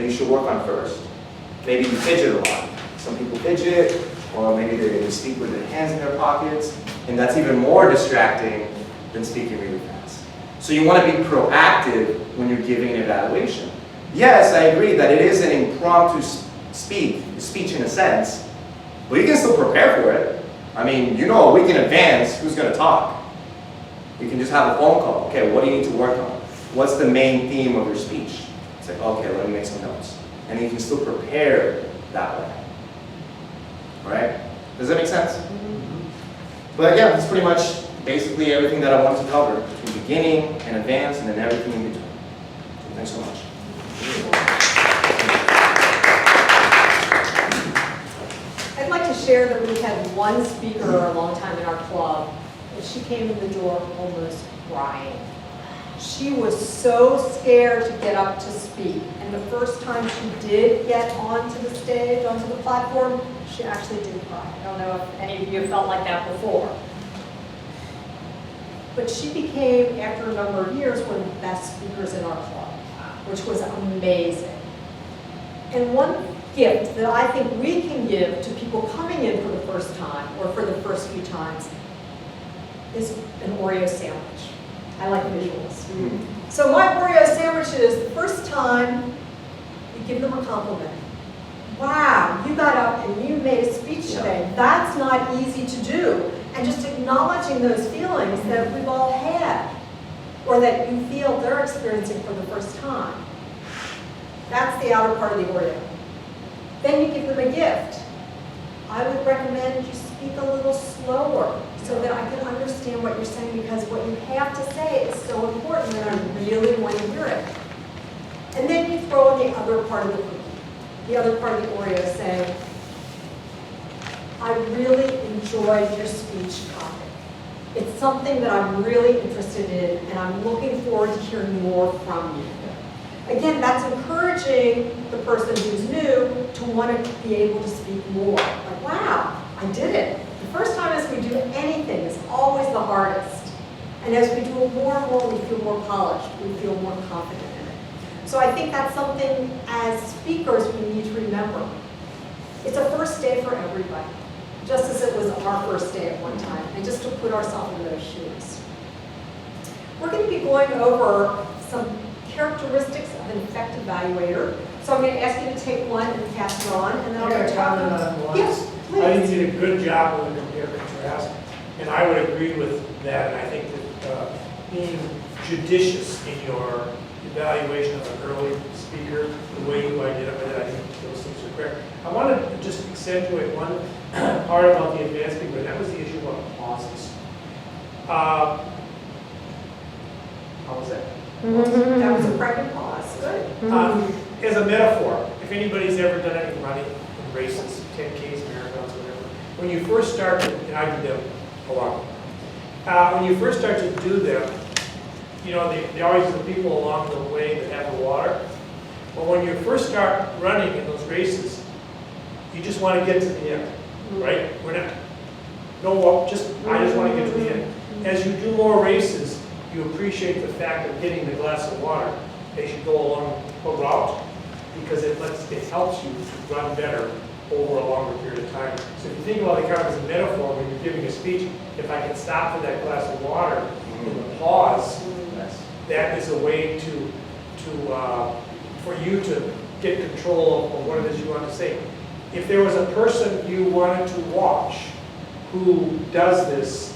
that you should work on first. Maybe you fidget a lot. Some people fidget, or maybe they speak with their hands in their pockets, and that's even more distracting than speaking really fast. So you want to be proactive when you're giving an evaluation. Yes, I agree that it is an impromptu speech in a sense, but you can still prepare for it. I mean, you know a week in advance who's going to talk. You can just have a phone call. Okay, what do you need to work on? What's the main theme of your speech? It's like, okay, let me make some notes. And you can still prepare that way. Right? Does that make sense? Mm-hmm. But yeah, that's pretty much basically everything that I wanted to cover. Between beginning and advance and then everything in between. So thanks so much. I'd like to share that we had one speaker a long time in our club, and she came in the door almost crying. She was so scared to get up to speak, and the first time she did get onto the stage, onto the platform, she actually did cry. I don't know if any of you have felt like that before. But she became, after a number of years, one of the best speakers in our club, which was amazing. And one gift that I think we can give to people coming in for the first time, or for the first few times, is an Oreo sandwich. I like visuals. So my Oreo sandwich is the first time you give them a compliment. Wow, you got up and you made a speech today. That's not easy to do. And just acknowledging those feelings that we've all had, or that you feel they're experiencing for the first time. That's the outer part of the Oreo. Then you give them a gift. I would recommend you speak a little slower so that I can understand what you're saying, because what you have to say is so important and I really want to hear it. And then you throw in the other part of the cookie, the other part of the Oreo, saying, I really enjoyed your speech topic. It's something that I'm really interested in, and I'm looking forward to hearing more from you. Again, that's encouraging the person who's new to want to be able to speak more. Like, wow, I did it. The first time as we do anything is always the hardest. And as we do it more and more, we feel more polished. We feel more confident in it. So I think that's something as speakers we need to remember. It's a first day for everybody, just as it was our first day at one time, and just to put ourselves in those shoes. We're going to be going over some characteristics of an effective evaluator. So I'm going to ask you to take one and pass it on, and then I'll go talk about it. Yes, please. I think you did a good job with the compare contrast, and I would agree with that. And I think that being judicious in your evaluation of an early speaker, the way you identify it, I think those things are correct. I want to just accentuate one part about the advanced speaker, and that was the issue about pauses. How was that? That was a pregnant pause. Good. As a metaphor, if anybody's ever done any running in races, 10Ks, marathons, whatever, when you first start to, and I did them a lot, when you first start to do them, you know, they always have the people along the way that have the water. But when you first start running in those races, you just want to get to the end, right? We're not, I just want to get to the end. As you do more races, you appreciate the fact of getting the glass of water as you go along a route, because it helps you to run better over a longer period of time. So if you think about it kind of as a metaphor, when you're giving a speech, if I can stop for that glass of water in the pause, that is a way for you to get control of what it is you want to say. If there was a person you wanted to watch who does this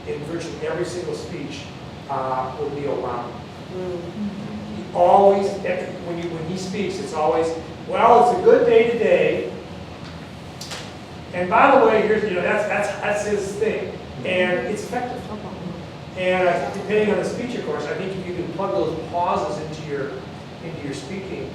in virtually every single speech, would be Obama. He always, when he speaks, it's always, well, it's a good day today. And by the way, here's, that's his thing, and it's effective. And depending on the speech, of course, I think if you can plug those pauses into your speaking,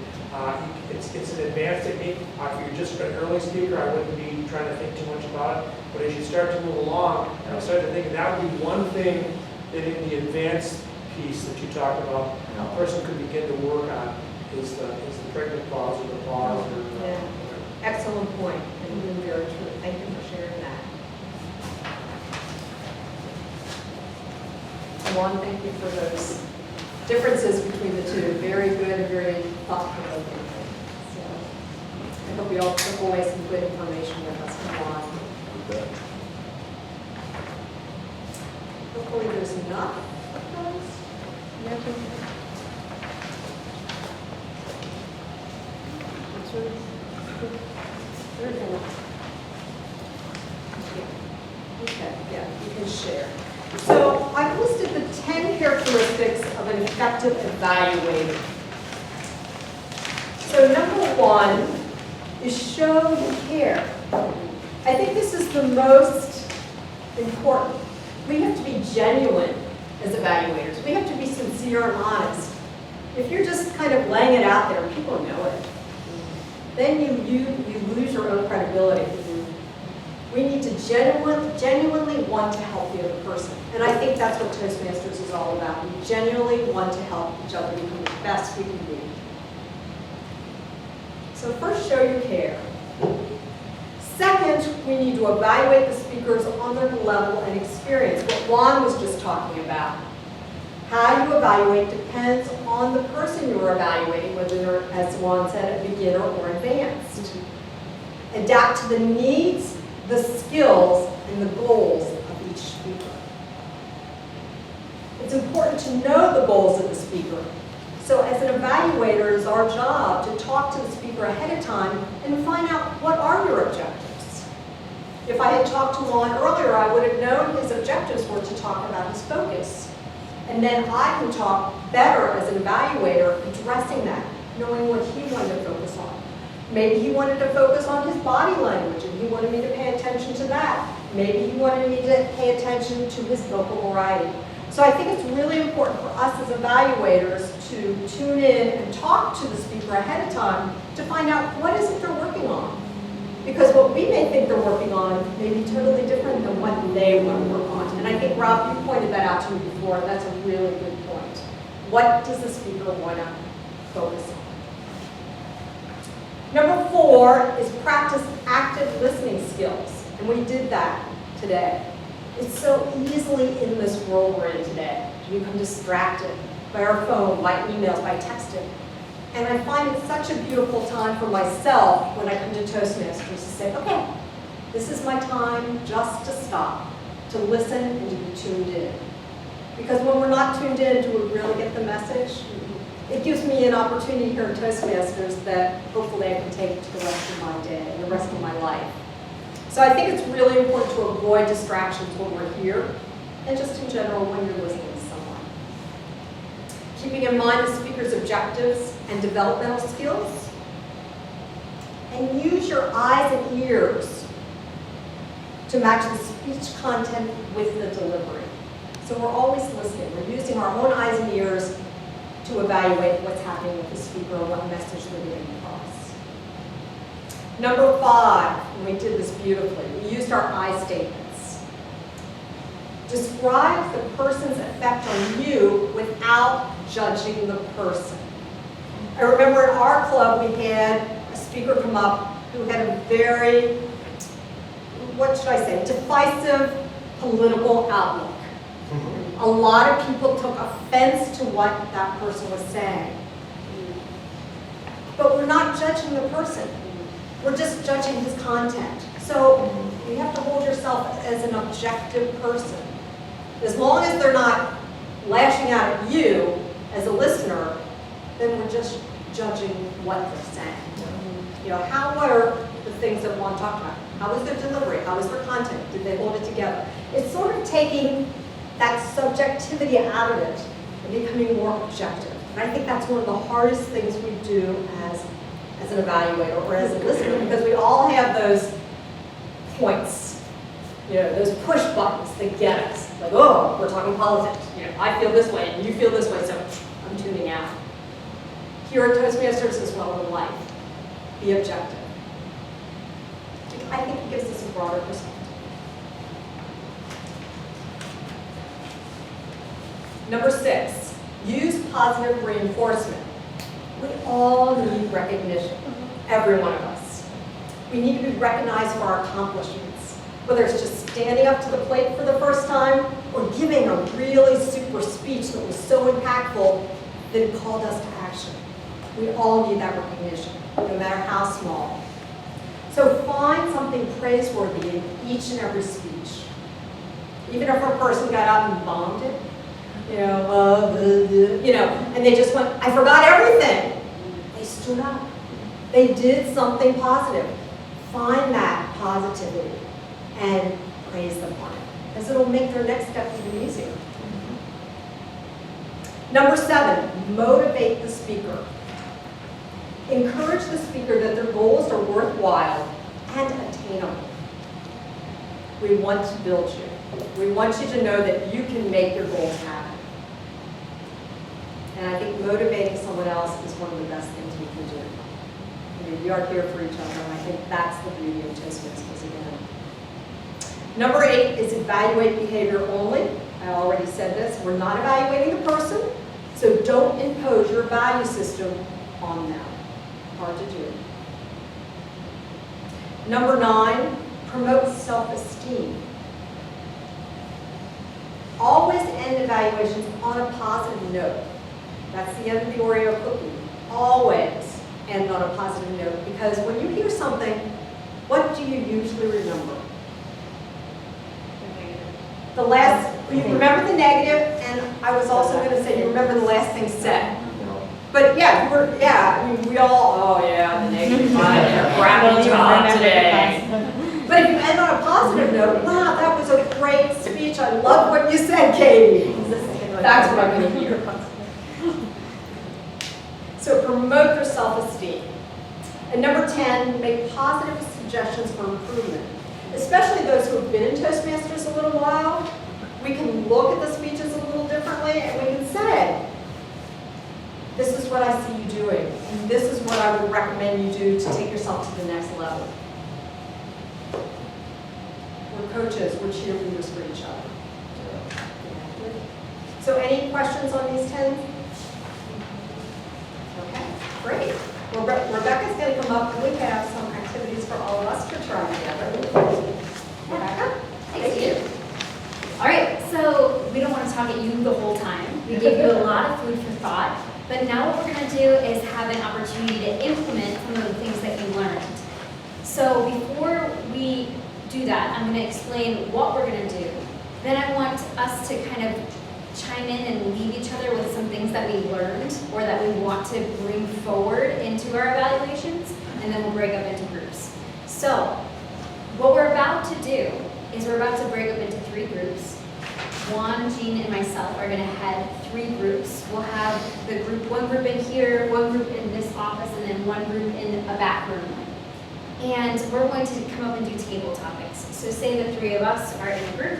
it's an advanced technique. If you're just an early speaker, I wouldn't be trying to think too much about it. But as you start to move along, I start to think that would be one thing that in the advanced piece that you talked about, a person could begin to work on is the pregnant pause or the pause. Or, Excellent point, and very true. Thank you for sharing that. Juan, thank you for those differences between the two. Very good and very thought-provoking. all took away some good information with us. Come on. Hopefully there's enough of those. Okay, yeah, you can share. So I've listed the 10 characteristics of an effective evaluator. So number 1 is show you care. I think this is the most important. We have to be genuine as evaluators. We have to be sincere and honest. If you're just kind of laying it out there, people know it. Then you lose your own credibility. We need to genuinely want to help the other person. And I think that's what Toastmasters is all about. We genuinely want to help each other become the best we can be. So first, show you care. Second, we need to evaluate the speakers on their level and experience, what Juan was just talking about. How you evaluate depends on the person you are evaluating, whether they're, as Juan said, a beginner or advanced. Adapt to the needs, the skills, and the goals of each speaker. It's important to know the goals of the speaker. So as an evaluator, it's our job to talk to the speaker ahead of time and find out what are your objectives. If I had talked to Juan earlier, I would have known his objectives were to talk about his focus. And then I can talk better as an evaluator, addressing that, knowing what he wanted to focus on. Maybe he wanted to focus on his body language and he wanted me to pay attention to that. Maybe he wanted me to pay attention to his vocal variety. So I think it's really important for us as evaluators to tune in and talk to the speaker ahead of time to find out what is it they're working on. Because what we may think they're working on may be totally different than what they want to work on. And I think, Rob, you pointed that out to me before, and that's a really good point. What does the speaker want to focus on? Number 4 is practice active listening skills. And we did that today. It's so easily in this world we're in today to become distracted by our phone, by emails, by texting. And I find it such a beautiful time for myself when I come to Toastmasters to say, okay, this is my time just to stop, to listen and to be tuned in. Because when we're not tuned in, do we really get the message? It gives me an opportunity here at Toastmasters that hopefully I can take to the rest of my day and the rest of my life. So I think it's really important to avoid distractions when we're here, and just in general when you're listening to someone. Keeping in mind the speaker's objectives and developmental skills, and use your eyes and ears to match the speech content with the delivery. So we're always listening. We're using our own eyes and ears to evaluate what's happening with the speaker or what message they're getting across. Number 5, and we did this beautifully, we used our I statements. Describe the person's effect on you without judging the person. I remember in our club we had a speaker come up who had a very, what should I say, divisive political outlook. A lot of people took offense to what that person was saying. But we're not judging the person. We're just judging his content. So you have to hold yourself as an objective person. As long as they're not lashing out at you as a listener, then we're just judging what they're saying. You know, what are the things that Juan talked about? How was their delivery? How was their content? Did they hold it together? It's sort of taking that subjectivity out of it and becoming more objective. And I think that's one of the hardest things we do as an evaluator or as a listener, because we all have those points, you know, those push buttons that get us. Like, oh, we're talking politics. You know, I feel this way and you feel this way, so I'm tuning out. Here at Toastmasters as well in life, be objective. I think it gives us a broader perspective. Number 6, use positive reinforcement. We all need recognition, every one of us. We need to be recognized for our accomplishments, whether it's just standing up to the plate for the first time or giving a really super speech that was so impactful that it called us to action. We all need that recognition, no matter how small. So find something praiseworthy in each and every speech. Even if a person got up and bombed it, and they just went, I forgot everything. They stood up. They did something positive. Find that positivity and praise them on it, because it'll make their next step even easier. Number 7, motivate the speaker. Encourage the speaker that their goals are worthwhile and attainable. We want to build you. We want you to know that you can make your goals happen. And I think motivating someone else is one of the best things we can do. I mean, we are here for each other, and I think that's the beauty of Toastmasters again. Number 8 is evaluate behavior only. I already said this. We're not evaluating the person, so don't impose your value system on them. Hard to do. Number 9, promote self-esteem. Always end evaluations on a positive note. That's the end of the Oreo cookie. Always end on a positive note, because when you hear something, what do you usually remember? The last, you remember the negative, and I was also going to say you remember the last thing said. But yeah, I mean, we all, oh yeah, the negative, grabbing job today. But if you end on a positive note, wow, that was a great speech. I love what you said, Katie. That's what I'm going to hear. So promote their self-esteem. And number 10, make positive suggestions for improvement. Especially those who have been in Toastmasters a little while, we can look at the speeches a little differently, and we can say, this is what I see you doing, and this is what I would recommend you do to take yourself to the next level. We're coaches, we're cheerleaders for each other. So any questions on these 10? Okay, great. Well, Rebecca's going to come up, and we have some activities for all of us to try together. Rebecca? Thank you. All right, so we don't want to talk at you the whole time. We gave you a lot of food for thought, but now what we're going to do is have an opportunity to implement some of the things that you learned. So before we do that, I'm going to explain what we're going to do. Then I want us to kind of chime in and leave each other with some things that we learned or that we want to bring forward into our evaluations, and then we'll break up into groups. So what we're about to do is we're about to break up into 3 groups. Juan, Jean, and myself are going to head 3 groups. We'll have one group in here, one group in this office, and then one group in a back room. And we're going to come up and do table topics. So say the 3 of us are in a group.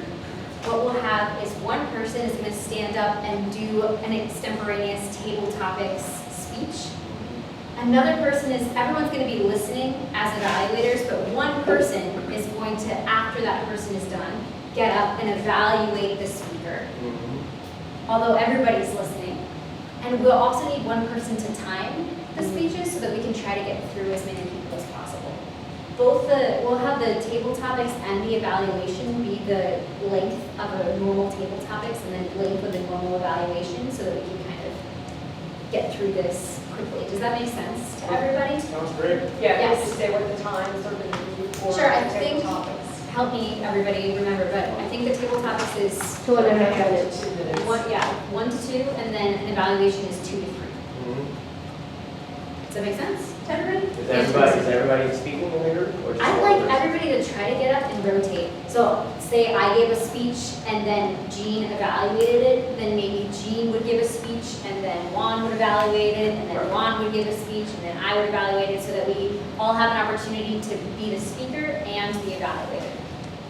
What we'll have is one person is going to stand up and do an extemporaneous table topics speech. Another person everyone's going to be listening as evaluators, but one person is going to, after that person is done, get up and evaluate the speaker. Although everybody's listening. And we'll also need one person to time the speeches so that we can try to get through as many people as possible. We'll have the table topics and the evaluation be the length of a normal table topics and then length of the normal evaluation so that we can kind of get through this quickly. Does that make sense to everybody? Sounds great. Yeah, Yes. just say what the times are going to be for Sure, I the think- table topics. Help me, everybody, remember, but I think the table topics is 2.5 minutes. 2 minutes. 1 to 2, and then an evaluation is 2 to 3. Does that make sense to everybody? Is everybody speaking in the group? Or just I'd one like person? everybody to try to get up and rotate. So say I gave a speech and then Jean evaluated it, then maybe Jean would give a speech and then Juan would evaluate it, and then Juan would give a speech and then I would evaluate it so that we all have an opportunity to be the speaker and the evaluator.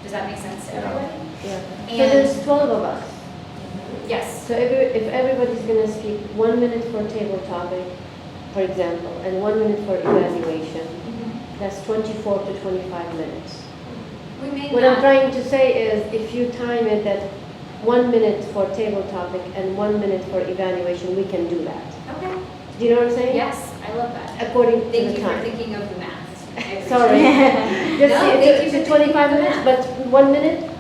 Does that make sense to everybody? Yeah. So And there's 12 of us. yes, So if everybody's going to speak 1 minute for table topic, for example, and 1 minute for evaluation, that's 24 to 25 minutes. we may What I'm not. trying to say is if you time it at 1 minute for table topic and 1 minute for evaluation, we can do that. Okay, Do you know what I'm saying? yes, I love that. According to Thank the you for time. thinking of the math. I appreciate Sorry. it. Just No, thank you for it's thinking 25 of the minutes, math. but 1 minute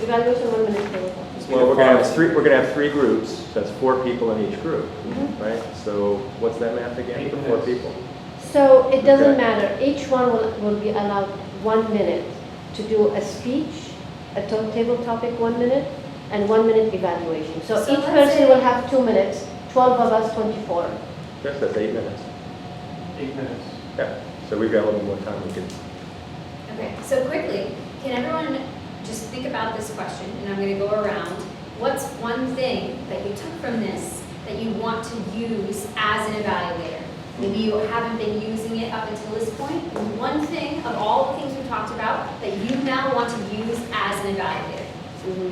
evaluation, 1 minute table topic. Well, we're gonna have 3 groups, that's 4 people in each group, right? So what's that math again for 4 people? So it doesn't Okay. matter, each one will be allowed 1 minute to do a speech, a table topic 1 minute, and 1 minute evaluation. So So each let's person say- will have 2 minutes, 12 of us, 24. Yes, that's 8 minutes. 8 minutes. Yeah, so we've got a little more time we can. Okay, so quickly, can everyone just think about this question, and I'm gonna go around. What's one thing that you took from this that you want to use as an evaluator? Maybe you haven't been using it up until this point. One thing of all the things we've talked about that you now want to use as an evaluator. Mhm.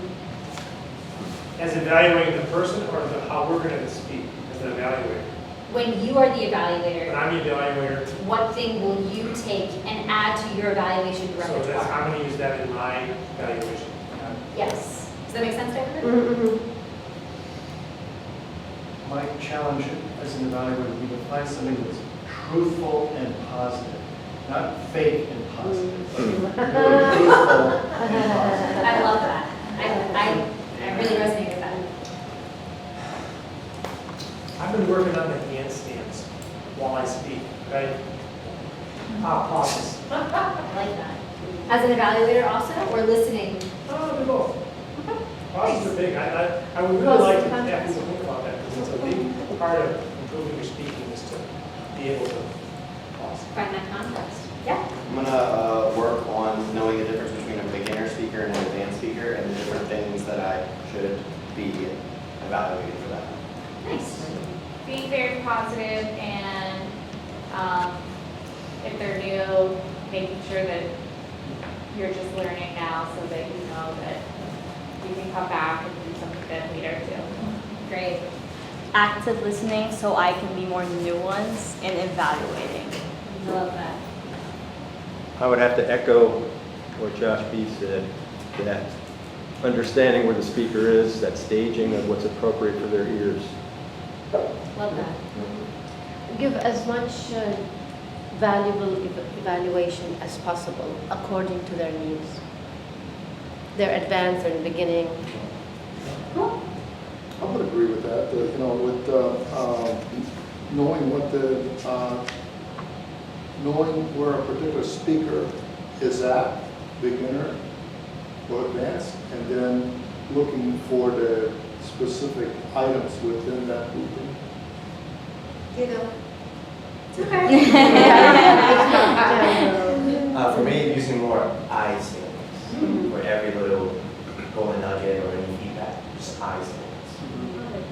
As evaluating the person or how we're gonna speak as an evaluator? When you are the When evaluator, I'm the evaluator, what thing will you take and add to your evaluation so that's, repertoire? I'm gonna use that in my evaluation. Yes. Does that make sense to everybody? Mhm, mhm. My challenge as an evaluator would be to find something that's truthful and positive, not fake and positive, but really truthful and positive. I love that. I really resonate with that. I've been working on the handstands while I speak, right? Pauses. I like that. As an evaluator also, or listening? Oh, they both. Pauses are big. I would really like to have people think about that, because it's a big part of improving your speaking is to be able to pause. Find that context. Yeah. I'm gonna work on knowing the difference between a beginner speaker and an advanced speaker and the different things that I should be evaluating for that. Nice. Being very positive and if they're new, making sure that you're just learning now so that you know that you can come back and do something good later too. Great. Active listening so I can be more nuanced in evaluating. I love that. I would have to echo what Josh B. said, that understanding where the speaker is, that staging of what's appropriate for their ears. Love that. Give as much valuable evaluation as possible according to their needs. They're advanced, they're in the beginning. Cool. I would agree with that, you know, with knowing what knowing where a particular speaker is at, beginner or advanced, and then looking for the specific items within that grouping. You know, It's okay. For me, using more I statements for every little golden nugget or any feedback, just I statements.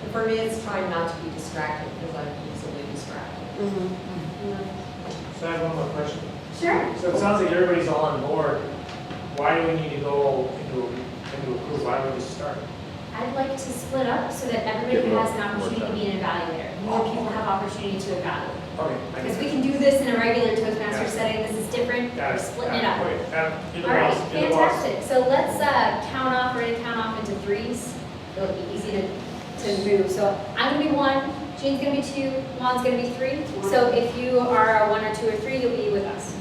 and for me, it's trying not to be distracted because I'm easily distracted. So I have one more question. Sure. So it sounds like everybody's all on board. Why do we need to go into a group? Why don't we just start? I'd like to split up so that everybody Give more- has an opportunity to more be an evaluator. More people have opportunity to evaluate. Okay. Because we can do this in a regular Toastmaster setting, this is different, Got we're it. splitting it up. Okay, you're the All right, boss, you're the boss. fantastic. So let's count off, we're gonna count off into threes. It'll be easy to move. So I'm gonna be 1, Jean's gonna be 2, Juan's gonna be 3. So if you are 1 or 2 or 3, you'll be with us.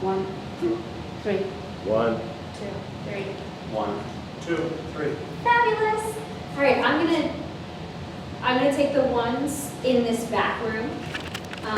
1, 2, 3. 1, 2, 3. 1, 2, 3. Fabulous. All right, I'm gonna take the ones in this back room